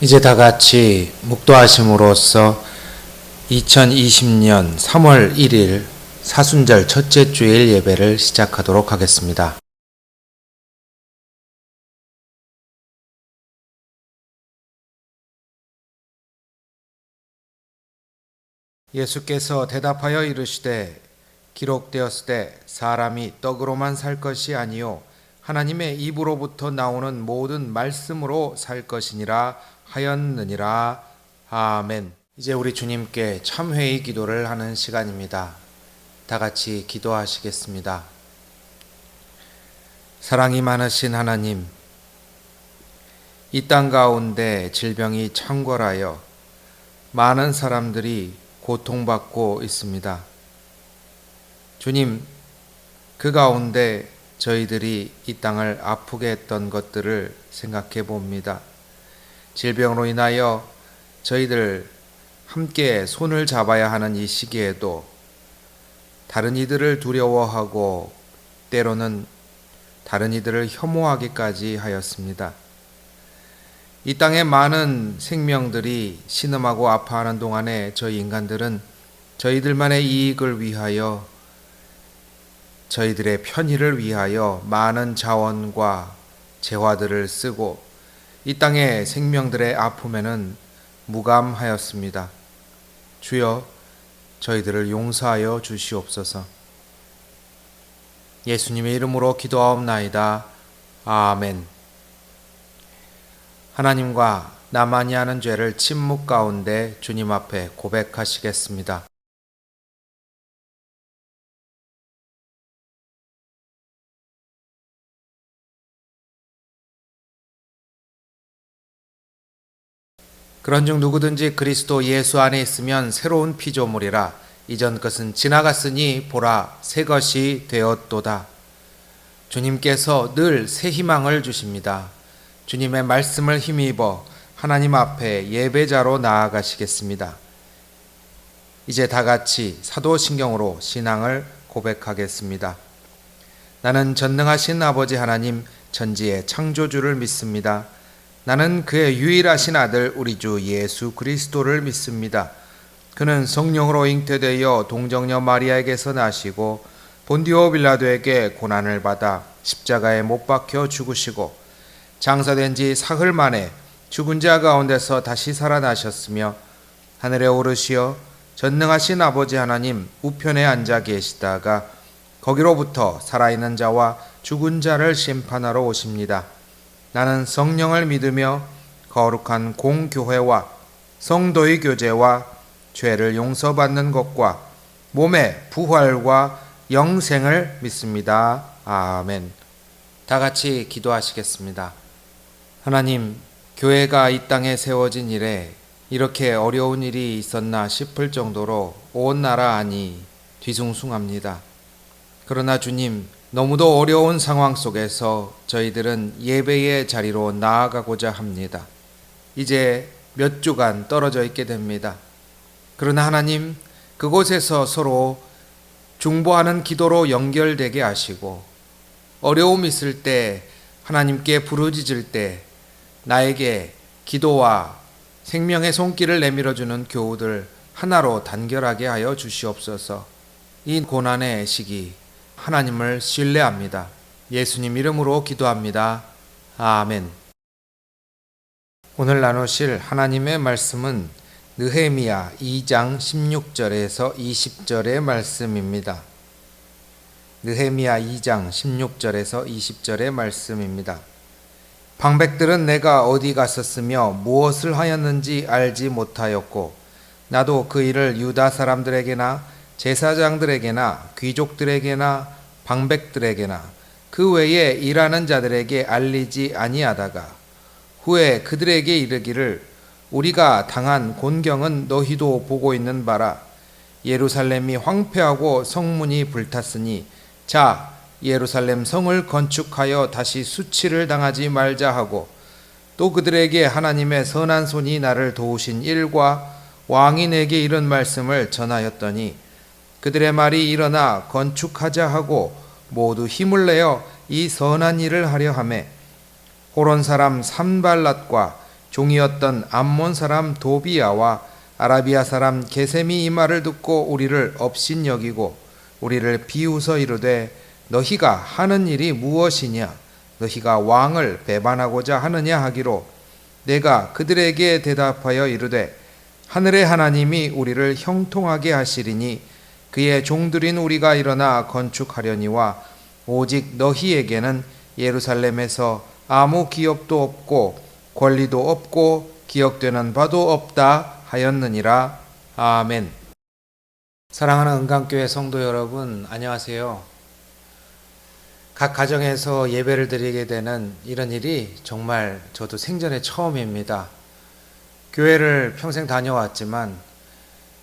이제 다 같이 묵도하심으로써 2020년 3월 1일 사순절 첫째 주일 예배를 시작하도록 하겠습니다. 예수께서 대답하여 이르시되 기록되었으되 사람이 떡으로만 살 것이 아니요 하나님의 입으로부터 나오는 모든 말씀으로 살 것이니라 하였느니라. 아멘. 이제 우리 주님께 참회의 기도를 하는 시간입니다. 다 같이 기도하시겠습니다. 사랑이 많으신 하나님, 이 땅 가운데 질병이 창궐하여 많은 사람들이 고통받고 있습니다. 주님, 그 가운데 저희들이 이 땅을 아프게 했던 것들을 생각해 봅니다. 질병으로 인하여 저희들 함께 손을 잡아야 하는 이 시기에도 다른 이들을 두려워하고 때로는 다른 이들을 혐오하기까지 하였습니다. 이 땅의 많은 생명들이 신음하고 아파하는 동안에 저희 인간들은 저희들만의 이익을 위하여 저희들의 편의를 위하여 많은 자원과 재화들을 쓰고 이 땅의 생명들의 아픔에는 무감하였습니다. 주여, 저희들을 용서하여 주시옵소서. 예수님의 이름으로 기도하옵나이다. 아멘. 하나님과 나만이 하는 죄를 침묵 가운데 주님 앞에 고백하시겠습니다. 그런즉 누구든지 그리스도 예수 안에 있으면 새로운 피조물이라 이전 것은 지나갔으니 보라 새 것이 되었도다. 주님께서 늘 새 희망을 주십니다. 주님의 말씀을 힘입어 하나님 앞에 예배자로 나아가시겠습니다. 이제 다 같이 사도신경으로 신앙을 고백하겠습니다. 나는 전능하신 아버지 하나님 천지의 창조주를 믿습니다. 나는 그의 유일하신 아들 우리 주 예수 그리스도를 믿습니다. 그는 성령으로 잉태되어 동정녀 마리아에게서 나시고 본디오 빌라도에게 고난을 받아 십자가에 못 박혀 죽으시고 장사된 지 사흘 만에 죽은 자 가운데서 다시 살아나셨으며 하늘에 오르시어 전능하신 아버지 하나님 우편에 앉아 계시다가 거기로부터 살아있는 자와 죽은 자를 심판하러 오십니다. 나는 성령을 믿으며 거룩한 공교회와 성도의 교제와 죄를 용서받는 것과 몸의 부활과 영생을 믿습니다. 아멘. 다 같이 기도하시겠습니다. 하나님, 교회가 이 땅에 세워진 이래 이렇게 어려운 일이 있었나 싶을 정도로 온 나라 안이 뒤숭숭합니다. 그러나 주님, 너무도 어려운 상황 속에서 저희들은 예배의 자리로 나아가고자 합니다. 이제 몇 주간 떨어져 있게 됩니다. 그러나 하나님, 그곳에서 서로 중보하는 기도로 연결되게 하시고 어려움 있을 때 하나님께 부르짖을 때 나에게 기도와 생명의 손길을 내밀어주는 교우들 하나로 단결하게 하여 주시옵소서. 이 고난의 시기 하나님을 신뢰합니다. 예수님 이름으로 기도합니다. 아멘. 오늘 나누실 하나님의 말씀은 느헤미야 2장 16절에서 20절의 말씀입니다. 느헤미야 2장 16절에서 20절의 말씀입니다. 방백들은 내가 어디 갔었으며 무엇을 하였는지 알지 못하였고 나도 그 일을 유다 사람들에게나 제사장들에게나 귀족들에게나 방백들에게나 그 외에 일하는 자들에게 알리지 아니하다가 후에 그들에게 이르기를 우리가 당한 곤경은 너희도 보고 있는 바라. 예루살렘이 황폐하고 성문이 불탔으니 자 예루살렘 성을 건축하여 다시 수치를 당하지 말자 하고 또 그들에게 하나님의 선한 손이 나를 도우신 일과 왕이 내게 이런 말씀을 전하였더니 그들의 말이 일어나 건축하자 하고 모두 힘을 내어 이 선한 일을 하려 하매 호론 사람 산발랏과 종이었던 암몬 사람 도비야와 아라비아 사람 게셈이 이 말을 듣고 우리를 업신여기고 우리를 비웃어 이르되 너희가 하는 일이 무엇이냐 너희가 왕을 배반하고자 하느냐 하기로 내가 그들에게 대답하여 이르되 하늘의 하나님이 우리를 형통하게 하시리니 그의 종들인 우리가 일어나 건축하려니와 오직 너희에게는 예루살렘에서 아무 기업도 없고 권리도 없고 기억되는 바도 없다 하였느니라. 아멘. 사랑하는 은강교회 성도 여러분, 안녕하세요. 각 가정에서 예배를 드리게 되는 이런 일이 정말 저도 생전에 처음입니다. 교회를 평생 다녀왔지만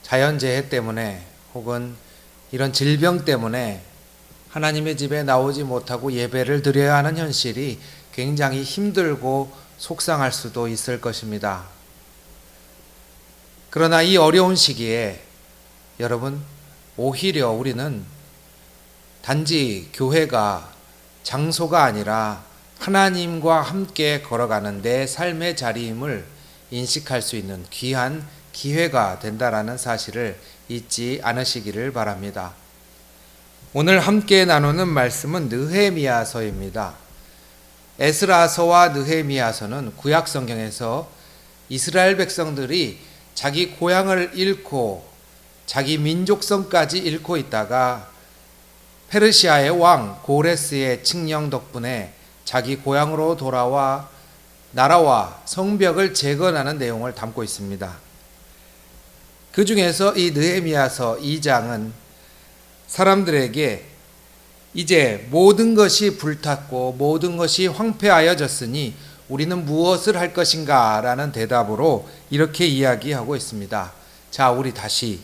자연재해 때문에 혹은 이런 질병 때문에 하나님의 집에 나오지 못하고 예배를 드려야 하는 현실이 굉장히 힘들고 속상할 수도 있을 것입니다. 그러나 이 어려운 시기에 여러분, 오히려 우리는 단지 교회가 장소가 아니라 하나님과 함께 걸어가는 내 삶의 자리임을 인식할 수 있는 귀한 기회가 된다라는 사실을 잊지 않으시기를 바랍니다. 오늘 함께 나누는 말씀은 느헤미야서입니다. 에스라서와 느헤미야서는 구약 성경에서 이스라엘 백성들이 자기 고향을 잃고 자기 민족성까지 잃고 있다가 페르시아의 왕 고레스의 칙령 덕분에 자기 고향으로 돌아와 나라와 성벽을 재건하는 내용을 담고 있습니다. 그 중에서 이 느헤미야서 2장은 사람들에게 이제 모든 것이 불탔고 모든 것이 황폐하여졌으니 우리는 무엇을 할 것인가 라는 대답으로 이렇게 이야기하고 있습니다. 자, 우리 다시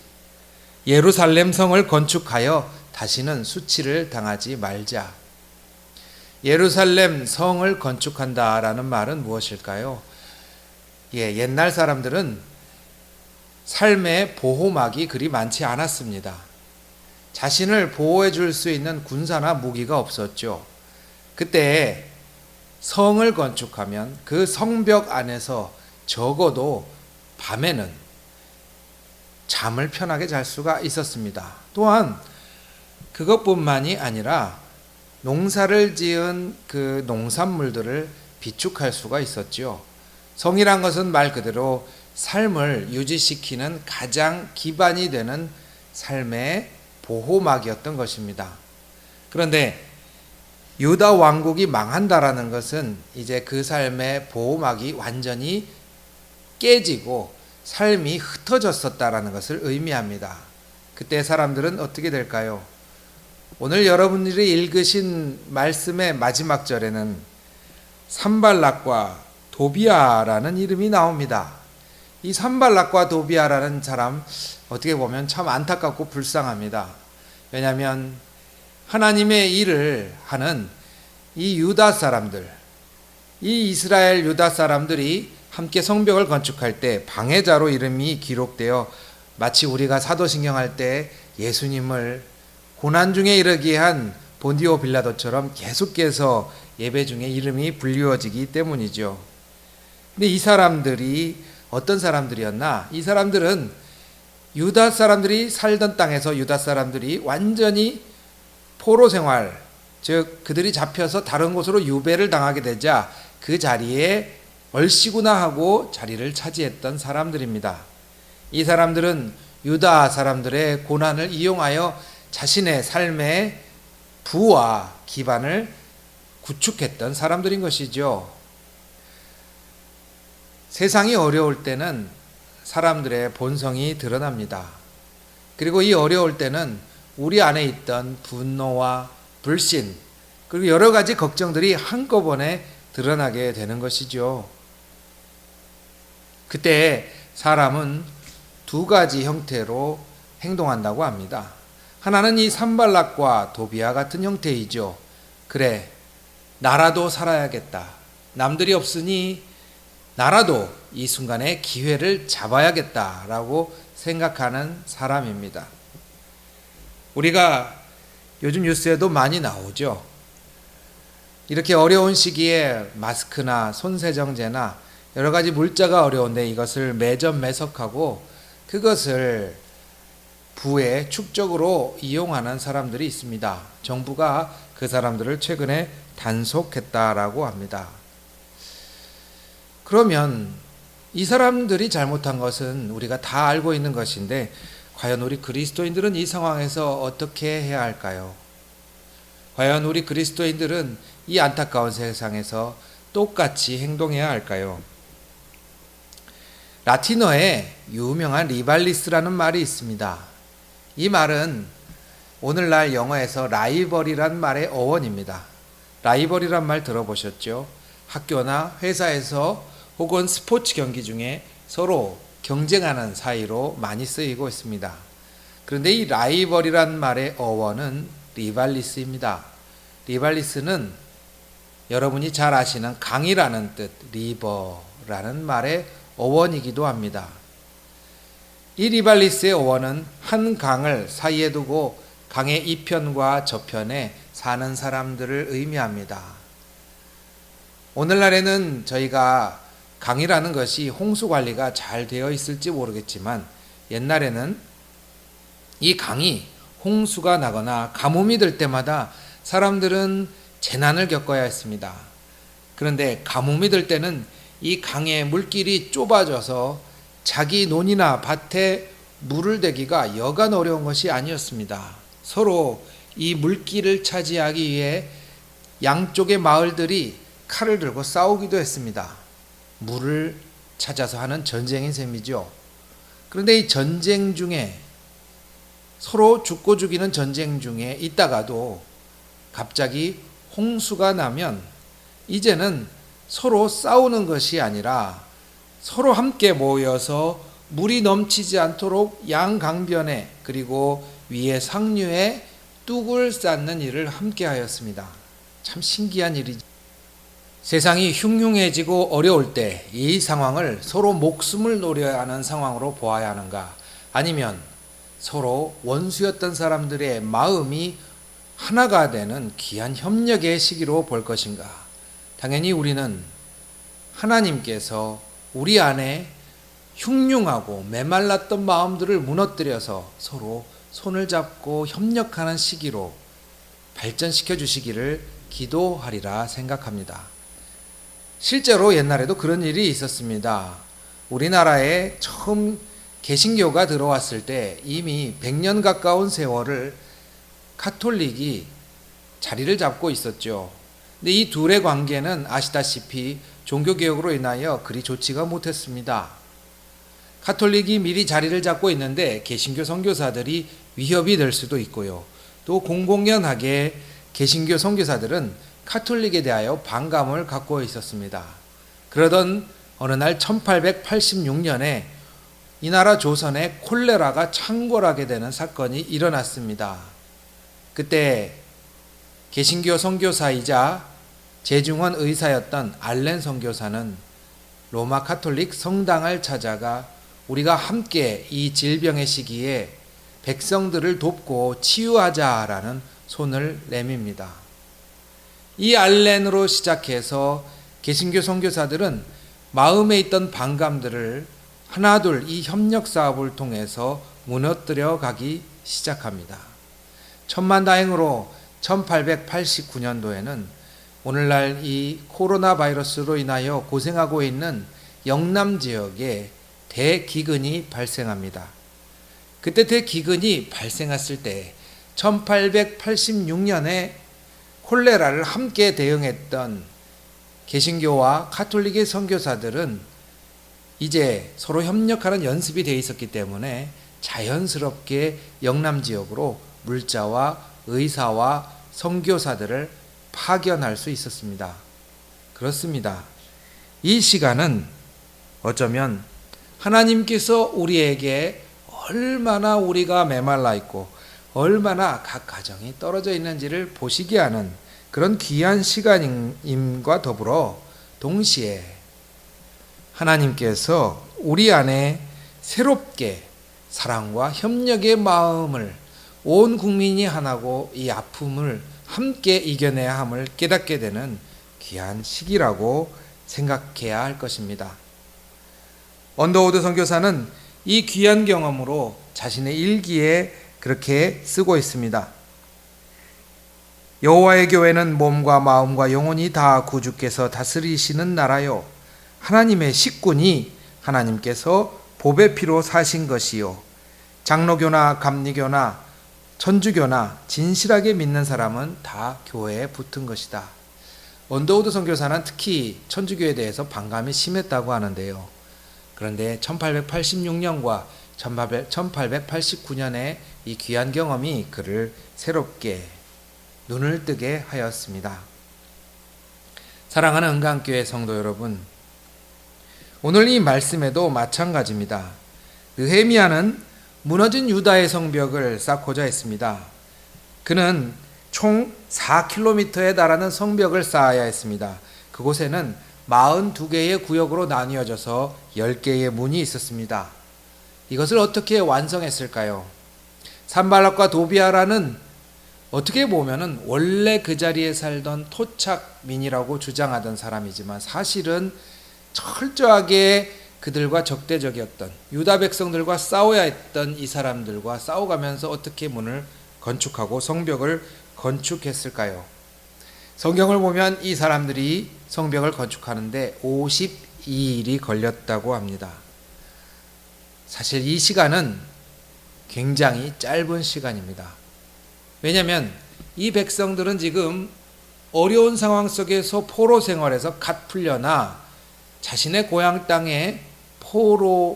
예루살렘 성을 건축하여 다시는 수치를 당하지 말자. 예루살렘 성을 건축한다라는 말은 무엇일까요? 옛날 사람들은 삶의 보호막이 그리 많지 않았습니다. 자신을 보호해 줄 수 있는 군사나 무기가 없었죠. 그때 성을 건축하면 그 성벽 안에서 적어도 밤에는 잠을 편하게 잘 수가 있었습니다. 또한 그것뿐만이 아니라 농사를 지은 그 농산물들을 비축할 수가 있었죠. 성이란 것은 말 그대로 삶을 유지시키는 가장 기반이 되는 삶의 보호막이었던 것입니다. 그런데 유다 왕국이 망한다라는 것은 이제 그 삶의 보호막이 완전히 깨지고 삶이 흩어졌었다라는 것을 의미합니다. 그때 사람들은 어떻게 될까요? 오늘 여러분들이 읽으신 말씀의 마지막 절에는 산발락과 도비아라는 이름이 나옵니다. 이 산발락과 도비아라는 사람 어떻게 보면 참 안타깝고 불쌍합니다. 왜냐하면 하나님의 일을 하는 이 유다 사람들, 이 이스라엘 유다 사람들이 함께 성벽을 건축할 때 방해자로 이름이 기록되어 마치 우리가 사도신경 할 때 예수님을 고난 중에 이르게 한 본디오 빌라도처럼 계속해서 예배 중에 이름이 불리워지기 때문이죠. 근데 이 사람들이 어떤 사람들이었나? 이 사람들은 유다 사람들이 살던 땅에서 유다 사람들이 완전히 포로 생활, 즉 그들이 잡혀서 다른 곳으로 유배를 당하게 되자 그 자리에 얼씨구나 하고 자리를 차지했던 사람들입니다. 이 사람들은 유다 사람들의 고난을 이용하여 자신의 삶의 부와 기반을 구축했던 사람들인 것이죠. 세상이 어려울 때는 사람들의 본성이 드러납니다. 그리고 이 어려울 때는 우리 안에 있던 분노와 불신 그리고 여러 가지 걱정들이 한꺼번에 드러나게 되는 것이죠. 그때 사람은 두 가지 형태로 행동한다고 합니다. 하나는 이 산발락과 도비아 같은 형태이죠. 그래, 나라도 살아야겠다. 남들이 없으니 나라도 이 순간에 기회를 잡아야겠다라고 생각하는 사람입니다. 우리가 요즘 뉴스에도 많이 나오죠. 이렇게 어려운 시기에 마스크나 손세정제나 여러 가지 물자가 어려운데 이것을 매점매석하고 그것을 부의 축적으로 이용하는 사람들이 있습니다. 정부가 그 사람들을 최근에 단속했다라고 합니다. 그러면 이 사람들이 잘못한 것은 우리가 다 알고 있는 것인데 과연 우리 그리스도인들은 이 상황에서 어떻게 해야 할까요? 과연 우리 그리스도인들은 이 안타까운 세상에서 똑같이 행동해야 할까요? 라틴어에 유명한 리발리스라는 말이 있습니다. 이 말은 오늘날 영어에서 라이벌이란 말의 어원입니다. 라이벌이란 말 들어보셨죠? 학교나 회사에서 혹은 스포츠 경기 중에 서로 경쟁하는 사이로 많이 쓰이고 있습니다. 그런데 이 라이벌이란 말의 어원은 리발리스입니다. 리발리스는 여러분이 잘 아시는 강이라는 뜻, 리버라는 말의 어원이기도 합니다. 이 리발리스의 어원은 한 강을 사이에 두고 강의 이편과 저편에 사는 사람들을 의미합니다. 오늘날에는 저희가 강이라는 것이 홍수 관리가 잘 되어 있을지 모르겠지만 옛날에는 이 강이 홍수가 나거나 가뭄이 들 때마다 사람들은 재난을 겪어야 했습니다. 그런데 가뭄이 들 때는 이 강의 물길이 좁아져서 자기 논이나 밭에 물을 대기가 여간 어려운 것이 아니었습니다. 서로 이 물길을 차지하기 위해 양쪽의 마을들이 칼을 들고 싸우기도 했습니다. 물을 찾아서 하는 전쟁인 셈이죠. 그런데 이 전쟁 중에 서로 죽고 죽이는 전쟁 중에 있다가도 갑자기 홍수가 나면 이제는 서로 싸우는 것이 아니라 서로 함께 모여서 물이 넘치지 않도록 양강변에 그리고 위에 상류에 뚝을 쌓는 일을 함께 하였습니다. 참 신기한 일이죠. 세상이 흉흉해지고 어려울 때 이 상황을 서로 목숨을 노려야 하는 상황으로 보아야 하는가? 아니면 서로 원수였던 사람들의 마음이 하나가 되는 귀한 협력의 시기로 볼 것인가? 당연히 우리는 하나님께서 우리 안에 흉흉하고 메말랐던 마음들을 무너뜨려서 서로 손을 잡고 협력하는 시기로 발전시켜 주시기를 기도하리라 생각합니다. 실제로 옛날에도 그런 일이 있었습니다. 우리나라에 처음 개신교가 들어왔을 때 이미 100년 가까운 세월을 가톨릭이 자리를 잡고 있었죠. 근데 이 둘의 관계는 아시다시피 종교개혁으로 인하여 그리 좋지가 못했습니다. 가톨릭이 미리 자리를 잡고 있는데 개신교 선교사들이 위협이 될 수도 있고요. 또 공공연하게 개신교 선교사들은 가톨릭에 대하여 반감을 갖고 있었습니다. 그러던 어느 날 1886년에 이 나라 조선에 콜레라가 창궐하게 되는 사건이 일어났습니다. 그때 개신교 선교사이자 재중원 의사였던 알렌 선교사는 로마 가톨릭 성당을 찾아가 우리가 함께 이 질병의 시기에 백성들을 돕고 치유하자라는 손을 내밉니다. 이 알렌으로 시작해서 개신교 선교사들은 마음에 있던 반감들을 하나둘 이 협력 사업을 통해서 무너뜨려 가기 시작합니다. 천만다행으로 1889년도에는 오늘날 이 코로나 바이러스로 인하여 고생하고 있는 영남 지역에 대기근이 발생합니다. 그때 대기근이 발생했을 때 1886년에 콜레라를 함께 대응했던 개신교와 가톨릭의 선교사들은 이제 서로 협력하는 연습이 되어 있었기 때문에 자연스럽게 영남 지역으로 물자와 의사와 선교사들을 파견할 수 있었습니다. 그렇습니다. 이 시간은 어쩌면 하나님께서 우리에게 얼마나 우리가 메말라 있고 얼마나 각 가정이 떨어져 있는지를 보시게 하는 그런 귀한 시간임과 더불어 동시에 하나님께서 우리 안에 새롭게 사랑과 협력의 마음을 온 국민이 하나고 이 아픔을 함께 이겨내야 함을 깨닫게 되는 귀한 시기라고 생각해야 할 것입니다. 언더우드 선교사는 이 귀한 경험으로 자신의 일기에 그렇게 쓰고 있습니다. 여호와의 교회는 몸과 마음과 영혼이 다 구주께서 다스리시는 나라요, 하나님의 식구니 하나님께서 보배 피로 사신 것이요, 장로교나 감리교나 천주교나 진실하게 믿는 사람은 다 교회에 붙은 것이다. 언더우드 선교사는 특히 천주교에 대해서 반감이 심했다고 하는데요. 그런데 1886년과 1889년에 이 귀한 경험이 그를 새롭게 눈을 뜨게 하였습니다. 사랑하는 은강교회 성도 여러분, 오늘 이 말씀에도 마찬가지입니다. 느헤미야는 무너진 유다의 성벽을 쌓고자 했습니다. 그는 총 4km에 달하는 성벽을 쌓아야 했습니다. 그곳에는 42개의 구역으로 나뉘어져서 10개의 문이 있었습니다. 이것을 어떻게 완성했을까요? 산발락과 도비아라는 어떻게 보면은 원래 그 자리에 살던 토착민이라고 주장하던 사람이지만 사실은 철저하게 그들과 적대적이었던 유다 백성들과 싸워야 했던 이 사람들과 싸워가면서 어떻게 문을 건축하고 성벽을 건축했을까요? 성경을 보면 이 사람들이 성벽을 건축하는데 52일이 걸렸다고 합니다. 사실 이 시간은 굉장히 짧은 시간입니다. 왜냐하면 이 백성들은 지금 어려운 상황 속에서 포로 생활에서 갓 풀려나 자신의 고향 땅에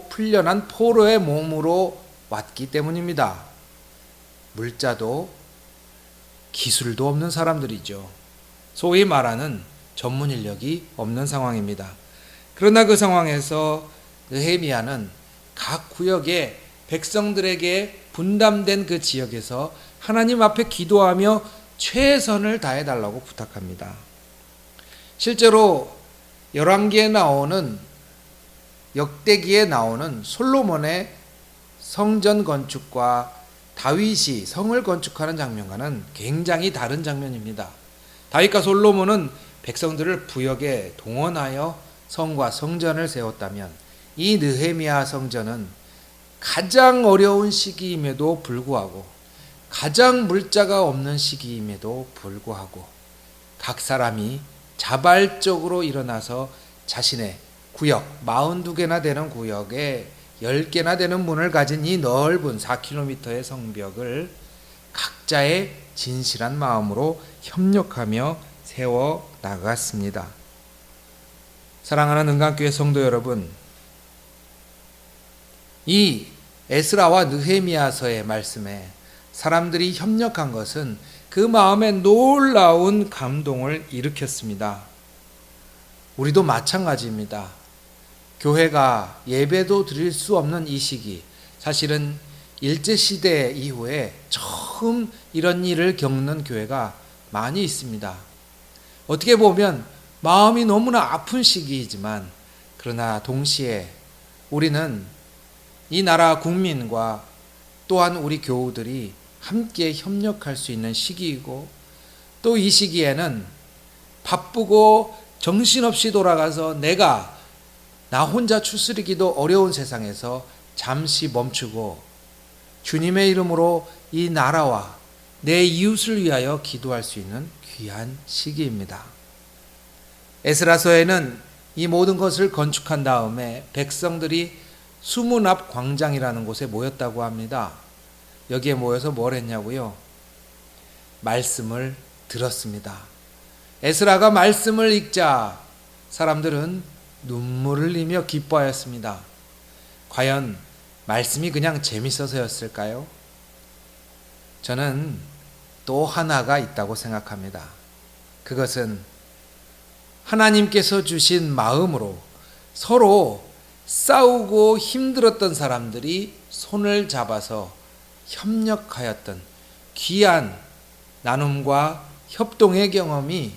풀려난 포로의 몸으로 왔기 때문입니다. 물자도 기술도 없는 사람들이죠. 소위 말하는 전문 인력이 없는 상황입니다. 그러나 그 상황에서 느헤미야는 각 구역에 백성들에게 분담된 그 지역에서 하나님 앞에 기도하며 최선을 다해달라고 부탁합니다. 실제로 열왕기에 나오는 역대기에 나오는 솔로몬의 성전 건축과 다윗이 성을 건축하는 장면과는 굉장히 다른 장면입니다. 다윗과 솔로몬은 백성들을 부역에 동원하여 성과 성전을 세웠다면 이 느헤미야 성전은 가장 어려운 시기임에도 불구하고 가장 물자가 없는 시기임에도 불구하고 각 사람이 자발적으로 일어나서 자신의 구역 42개나 되는 구역에 10개나 되는 문을 가진 이 넓은 4km의 성벽을 각자의 진실한 마음으로 협력하며 세워 나갔습니다. 사랑하는 은강교회 성도 여러분, 이 에스라와 느헤미야서의 말씀에 사람들이 협력한 것은 그 마음에 놀라운 감동을 일으켰습니다. 우리도 마찬가지입니다. 교회가 예배도 드릴 수 없는 이 시기, 사실은 일제시대 이후에 처음 이런 일을 겪는 교회가 많이 있습니다. 어떻게 보면 마음이 너무나 아픈 시기이지만 그러나 동시에 우리는 이 나라 국민과 또한 우리 교우들이 함께 협력할 수 있는 시기이고 또 이 시기에는 바쁘고 정신없이 돌아가서 나 혼자 추스리기도 어려운 세상에서 잠시 멈추고 주님의 이름으로 이 나라와 내 이웃을 위하여 기도할 수 있는 귀한 시기입니다. 에스라서에는 이 모든 것을 건축한 다음에 백성들이 수문 앞 광장이라는 곳에 모였다고 합니다. 여기에 모여서 뭘 했냐고요? 말씀을 들었습니다. 에스라가 말씀을 읽자 사람들은 눈물을 흘리며 기뻐하였습니다. 과연 말씀이 그냥 재밌어서였을까요? 저는 또 하나가 있다고 생각합니다. 그것은 하나님께서 주신 마음으로 서로 싸우고 힘들었던 사람들이 손을 잡아서 협력하였던 귀한 나눔과 협동의 경험이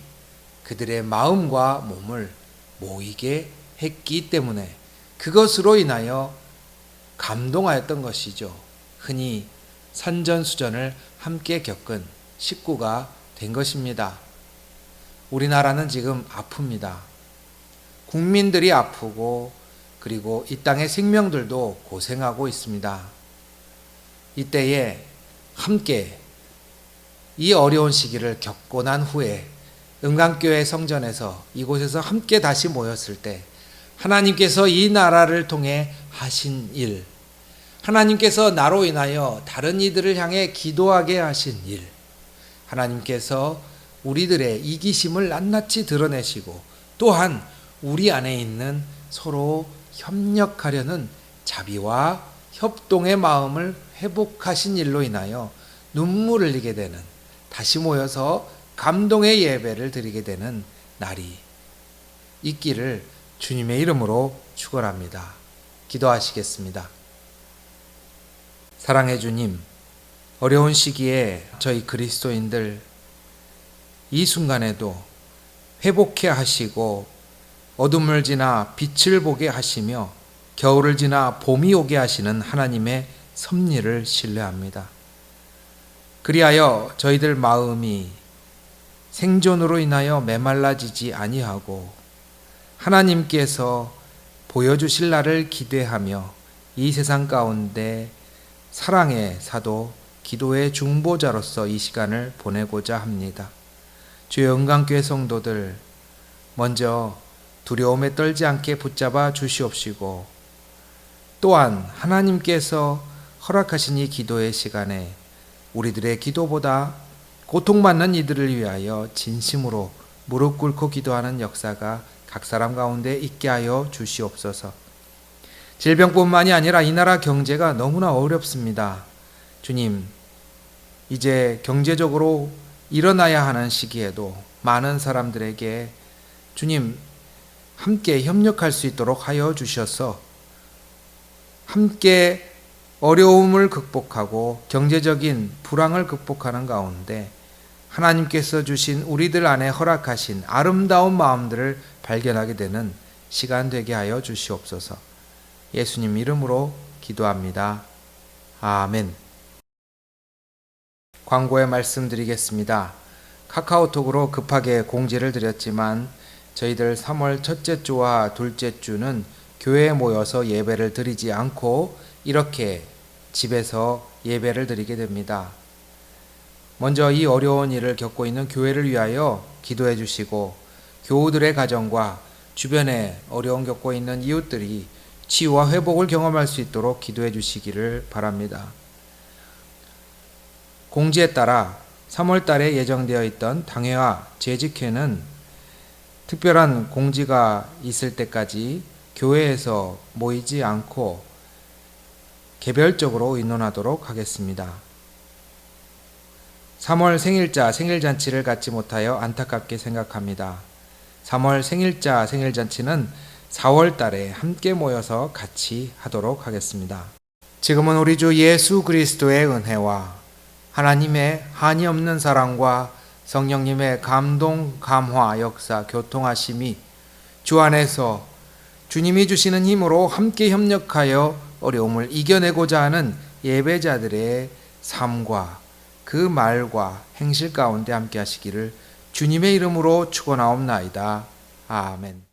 그들의 마음과 몸을 모이게 했기 때문에 그것으로 인하여 감동하였던 것이죠. 흔히 산전수전을 함께 겪은 식구가 된 것입니다. 우리나라는 지금 아픕니다. 국민들이 아프고 그리고 이 땅의 생명들도 고생하고 있습니다. 이때에 함께 이 어려운 시기를 겪고 난 후에 은강교회 성전에서 이곳에서 함께 다시 모였을 때 하나님께서 이 나라를 통해 하신 일, 하나님께서 나로 인하여 다른 이들을 향해 기도하게 하신 일, 하나님께서 우리들의 이기심을 낱낱이 드러내시고 또한 우리 안에 있는 서로 협력하려는 자비와 협동의 마음을 회복하신 일로 인하여 눈물을 흘리게 되는, 다시 모여서 감동의 예배를 드리게 되는 날이 있기를 주님의 이름으로 축원합니다. 기도하시겠습니다. 사랑해 주님, 어려운 시기에 저희 그리스도인들 이 순간에도 회복해 하시고 어둠을 지나 빛을 보게 하시며 겨울을 지나 봄이 오게 하시는 하나님의 섭리를 신뢰합니다. 그리하여 저희들 마음이 생존으로 인하여 메말라지지 아니하고 하나님께서 보여주실 날을 기대하며 이 세상 가운데 사랑의 사도, 기도의 중보자로서 이 시간을 보내고자 합니다. 주의 은강교회 성도들 먼저 두려움에 떨지 않게 붙잡아 주시옵시고 또한 하나님께서 허락하신 이 기도의 시간에 우리들의 기도보다 고통받는 이들을 위하여 진심으로 무릎 꿇고 기도하는 역사가 각 사람 가운데 있게 하여 주시옵소서. 질병뿐만이 아니라 이 나라 경제가 너무나 어렵습니다. 주님, 이제 경제적으로 일어나야 하는 시기에도 많은 사람들에게 주님 함께 협력할 수 있도록 하여 주셔서 함께 어려움을 극복하고 경제적인 불황을 극복하는 가운데 하나님께서 주신 우리들 안에 허락하신 아름다운 마음들을 발견하게 되는 시간 되게 하여 주시옵소서. 예수님 이름으로 기도합니다. 아멘. 광고에 말씀드리겠습니다. 카카오톡으로 급하게 공지를 드렸지만 저희들 3월 첫째 주와 둘째 주는 교회에 모여서 예배를 드리지 않고 이렇게 집에서 예배를 드리게 됩니다. 먼저 이 어려운 일을 겪고 있는 교회를 위하여 기도해 주시고 교우들의 가정과 주변에 어려움 겪고 있는 이웃들이 치유와 회복을 경험할 수 있도록 기도해 주시기를 바랍니다. 공지에 따라 3월 달에 예정되어 있던 당회와 재직회는 특별한 공지가 있을 때까지 교회에서 모이지 않고 개별적으로 의논하도록 하겠습니다. 3월 생일자 생일잔치를 갖지 못하여 안타깝게 생각합니다. 3월 생일자 생일잔치는 4월 달에 함께 모여서 같이 하도록 하겠습니다. 지금은 우리 주 예수 그리스도의 은혜와 하나님의 한이 없는 사랑과 성령님의 감동, 감화, 역사, 교통하심이 주 안에서 주님이 주시는 힘으로 함께 협력하여 어려움을 이겨내고자 하는 예배자들의 삶과 그 말과 행실 가운데 함께 하시기를 주님의 이름으로 축원하옵나이다. 아멘.